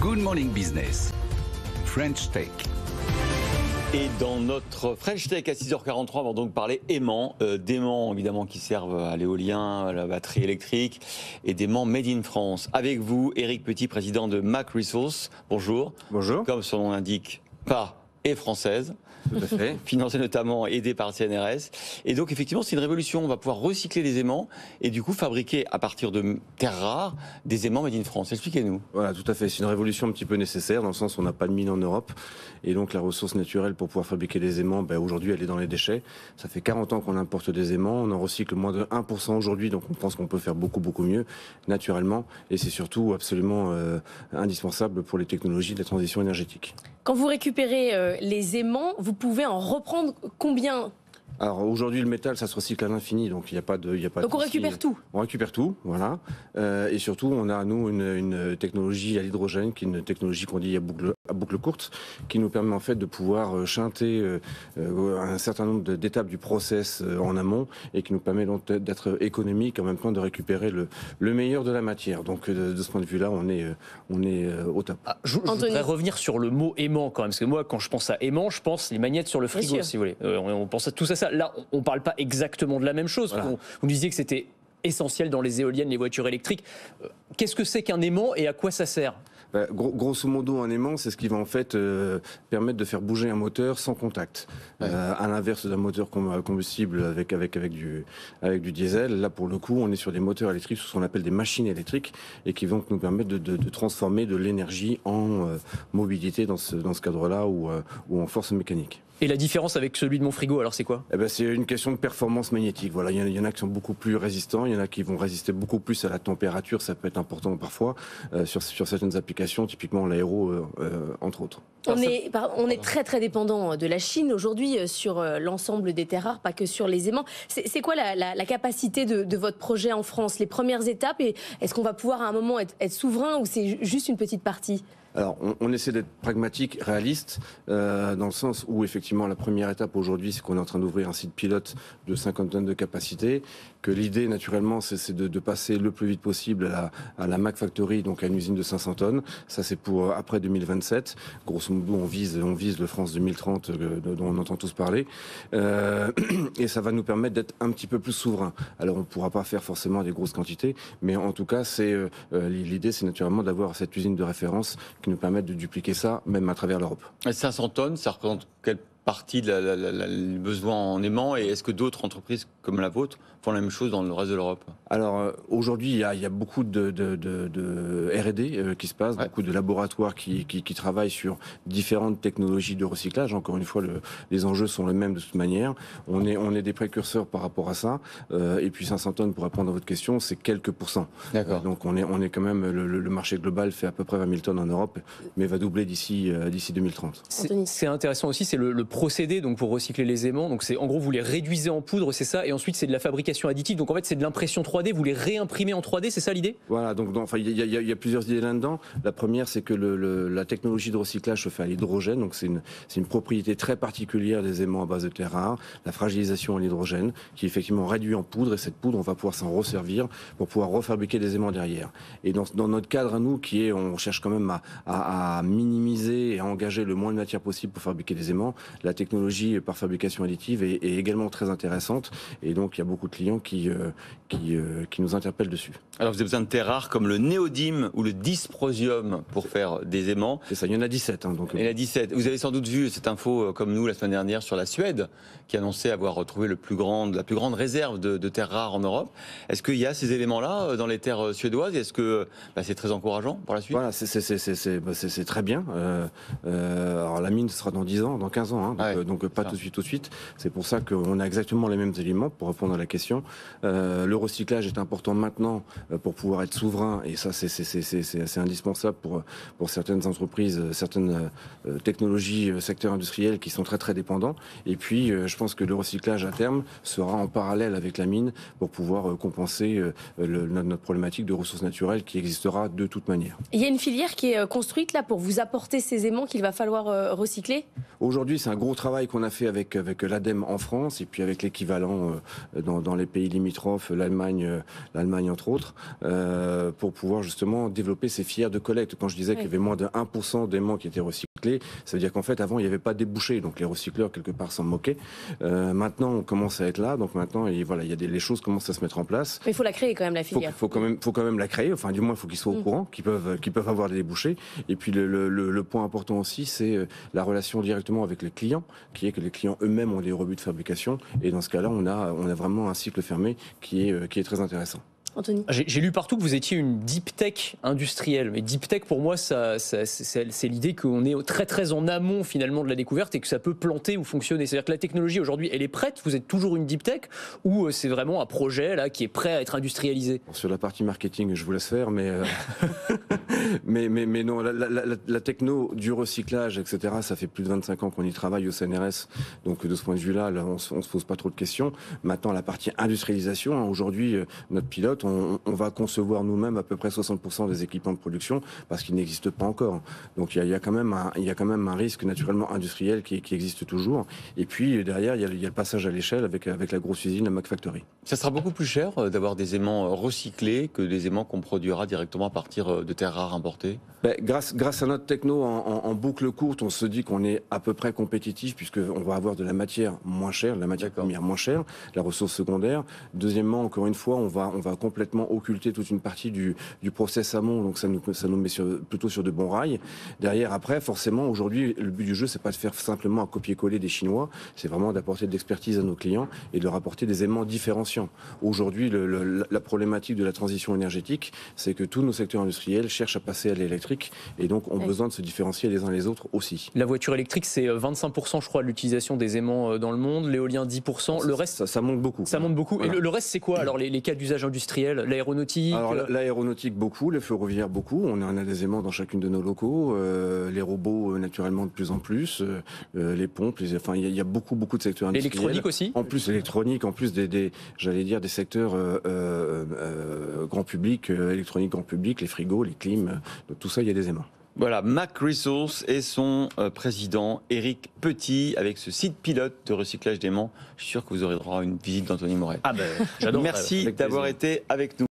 Good Morning Business, French Tech. Et dans notre French Tech à 6h43, on va donc parler aimants, d'aimants évidemment qui servent à l'éolien, à la batterie électrique, et d'aimants made in France. Avec vous, Éric Petit, président de Mac Resources. Bonjour. Bonjour. Comme son nom l'indique, pas et française. Tout à fait. Financé notamment, aidé par le CNRS. Et donc effectivement, c'est une révolution. On va pouvoir recycler les aimants et du coup fabriquer à partir de terres rares des aimants made in France. Expliquez-nous. Voilà, tout à fait. C'est une révolution un petit peu nécessaire dans le sens où on n'a pas de mine en Europe. Et donc la ressource naturelle pour pouvoir fabriquer des aimants, aujourd'hui, elle est dans les déchets. Ça fait 40 ans qu'on importe des aimants. On en recycle moins de 1% aujourd'hui. Donc on pense qu'on peut faire beaucoup, beaucoup mieux naturellement. Et c'est surtout absolument indispensable pour les technologies de la transition énergétique. Quand vous récupérez les aimants, vous pouvez en reprendre combien ? Alors aujourd'hui, le métal, ça se recycle à l'infini, donc il n'y a pas de. Donc on récupère tout. On récupère tout, voilà. Et surtout, on a nous une technologie à l'hydrogène, qui est une technologie qu'on dit à boucle courte, qui nous permet en fait de pouvoir chanter un certain nombre d'étapes du process en amont, et qui nous permet donc d'être économique en même temps de récupérer le meilleur de la matière. Donc de ce point de vue-là, on est au top. Je voudrais revenir sur le mot aimant quand même, parce que moi, quand je pense à aimant, je pense les magnettes sur le frigo, si vous voulez. On pense à tout ça. Là, on ne parle pas exactement de la même chose. Voilà. Vous disiez que c'était essentiel dans les éoliennes, les voitures électriques. Qu'est-ce que c'est qu'un aimant et à quoi ça sert ? Grosso modo, un aimant, c'est ce qui va en fait permettre de faire bouger un moteur sans contact. Ouais. À l'inverse d'un moteur combustible avec du diesel, là pour le coup, on est sur des moteurs électriques, ce qu'on appelle des machines électriques, et qui vont nous permettre de transformer de l'énergie en mobilité dans ce cadre-là ou en force mécanique. Et la différence avec celui de mon frigo, alors c'est quoi ? C'est une question de performance magnétique. Voilà, il y en a qui sont beaucoup plus résistants, il y en a qui vont résister beaucoup plus à la température, ça peut être important parfois sur certaines applications, typiquement l'aéro entre autres. On est très très dépendant de la Chine aujourd'hui sur l'ensemble des terres rares, pas que sur les aimants. C'est quoi la capacité de votre projet en France, les premières étapes, et est-ce qu'on va pouvoir à un moment être souverain ou c'est juste une petite partie ? Alors, on essaie d'être pragmatique, réaliste, dans le sens où, effectivement, la première étape aujourd'hui, c'est qu'on est en train d'ouvrir un site pilote de 50 tonnes de capacité, que l'idée, naturellement, c'est de passer le plus vite possible à la Mac Factory, donc à une usine de 500 tonnes. Ça, c'est pour après 2027. Grosso modo, on vise le France 2030 dont on entend tous parler. Et ça va nous permettre d'être un petit peu plus souverain. Alors, on ne pourra pas faire forcément des grosses quantités, mais en tout cas, l'idée, c'est naturellement d'avoir cette usine de référence qui nous permettent de dupliquer ça, même à travers l'Europe. 500 tonnes, ça représente quelle partie de besoin en aimant, et est-ce que d'autres entreprises comme la vôtre font la même chose dans le reste de l'Europe ? Alors aujourd'hui, il y a beaucoup de R&D qui se passe, ouais. Beaucoup de laboratoires qui travaillent sur différentes technologies de recyclage. Encore une fois, les enjeux sont les mêmes de toute manière. On est des précurseurs par rapport à ça. Et puis 500 tonnes, pour répondre à votre question, c'est quelques pourcents. D'accord. Donc on est quand même, le marché global fait à peu près 20 000 tonnes en Europe, mais va doubler d'ici 2030. C'est intéressant aussi, c'est le procédé donc pour recycler les aimants. Donc c'est en gros vous les réduisez en poudre, c'est ça, et ensuite c'est de la fabrication additive. Donc en fait c'est de l'impression 3D, vous les réimprimez en 3D, c'est ça l'idée ? Voilà, donc il y a plusieurs idées là-dedans. La première, c'est que la technologie de recyclage se fait à l'hydrogène, donc c'est une propriété très particulière des aimants à base de terres rares, la fragilisation à l'hydrogène, qui est effectivement réduit en poudre, et cette poudre on va pouvoir s'en resservir pour pouvoir refabriquer des aimants derrière. Et dans notre cadre à nous, on cherche quand même à minimiser et à engager le moins de matière possible pour fabriquer des aimants, la technologie par fabrication additive est également très intéressante, et donc il y a beaucoup de clients qui nous interpellent dessus. Alors vous avez besoin de terres rares comme le néodyme ou le dysprosium pour faire des aimants. C'est ça, il y en a 17. Il y en a 17. Vous avez sans doute vu cette info comme nous la semaine dernière sur la Suède, qui annonçait avoir retrouvé la plus grande réserve de terres rares en Europe. Est-ce qu'il y a ces éléments-là dans les terres suédoises, et est-ce que c'est très encourageant pour la suite ? Voilà, c'est très bien. Alors la mine sera dans 10 ans, dans 15 ans, hein, donc pas tout de suite. C'est pour ça qu'on a exactement les mêmes éléments pour répondre à la question. Le recyclage est important maintenant pour pouvoir être souverain, et ça c'est indispensable pour certaines entreprises, certaines technologies, secteurs industriels qui sont très très dépendants. Et puis je pense que le recyclage à terme sera en parallèle avec la mine pour pouvoir compenser notre problématique de ressources naturelles qui existera de toute manière. Il y a une filière qui est construite là pour vous apporter ces aimants qu'il va falloir recycler ? Aujourd'hui, c'est un gros travail qu'on a fait avec l'ADEME en France et puis avec l'équivalent dans les pays limitrophes, l'Allemagne entre autres, pour pouvoir justement développer ces filières de collecte. Quand je disais qu'il y avait moins de 1% d'aimants qui étaient recyclés, ça veut dire qu'en fait, avant, il n'y avait pas de débouchés, donc les recycleurs, quelque part, s'en moquaient. Maintenant, on commence à être là, donc maintenant, voilà, les choses commencent à se mettre en place. Mais il faut la créer quand même, la filière. Faut quand même la créer, enfin, du moins, il faut qu'ils soient au courant, qu'ils peuvent avoir des débouchés. Et puis, le point important aussi, c'est la relation directement avec les clients, qui est que les clients eux-mêmes ont des rebuts de fabrication. Et dans ce cas-là, on a vraiment un cycle fermé qui est très intéressant. Anthony. J'ai lu partout que vous étiez une deep tech industrielle. Mais deep tech, pour moi, c'est l'idée qu'on est très très en amont finalement de la découverte et que ça peut planter ou fonctionner. C'est-à-dire que la technologie aujourd'hui, elle est prête. Vous êtes toujours une deep tech ou c'est vraiment un projet là qui est prêt à être industrialisé? Sur la partie marketing, je vous laisse faire, mais mais non, la techno du recyclage, etc. Ça fait plus de 25 ans qu'on y travaille au CNRS. Donc de ce point de vue-là, on se pose pas trop de questions. Maintenant, la partie industrialisation, aujourd'hui, notre pilote, on va concevoir nous-mêmes à peu près 60% des équipements de production parce qu'ils n'existent pas encore. Donc il y a quand même un risque naturellement industriel qui existe toujours. Et puis derrière, il y a le passage à l'échelle avec la grosse usine, la McFactory. Ça sera beaucoup plus cher d'avoir des aimants recyclés que des aimants qu'on produira directement à partir de terres rares importées. Grâce à notre techno en boucle courte, on se dit qu'on est à peu près compétitif puisqu'on va avoir de la matière moins chère, de la matière première moins chère, la ressource secondaire. Deuxièmement, encore une fois, on va complètement occulter toute une partie du process amont, donc ça nous met plutôt sur de bons rails. Derrière, après, forcément, aujourd'hui, le but du jeu, c'est pas de faire simplement un copier-coller des Chinois, c'est vraiment d'apporter de l'expertise à nos clients et de leur apporter des aimants différenciants. Aujourd'hui, la problématique de la transition énergétique, c'est que tous nos secteurs industriels cherchent à passer à l'électrique et donc ont besoin de se différencier les uns les autres aussi. La voiture électrique, c'est 25%, je crois, de l'utilisation des aimants dans le monde, l'éolien 10%, le reste... Ça monte beaucoup. Ça monte beaucoup. Voilà. Et le reste, c'est quoi alors les cas d'usage industriel, l'aéronautique? Alors l'aéronautique beaucoup, les ferroviaires beaucoup, on en a des aimants dans chacune de nos locaux, les robots naturellement de plus en plus, les pompes, il y a beaucoup de secteurs industriels. L'électronique aussi? En plus l'électronique, en plus des secteurs grand public, électronique grand public, les frigos, les clims, tout ça il y a des aimants. Voilà, Mac Resource et son président Éric Petit avec ce site pilote de recyclage d'aimants. Je suis sûr que vous aurez droit à une visite d'Anthony Morel. Ah ben, j'adore. Merci d'avoir été avec nous.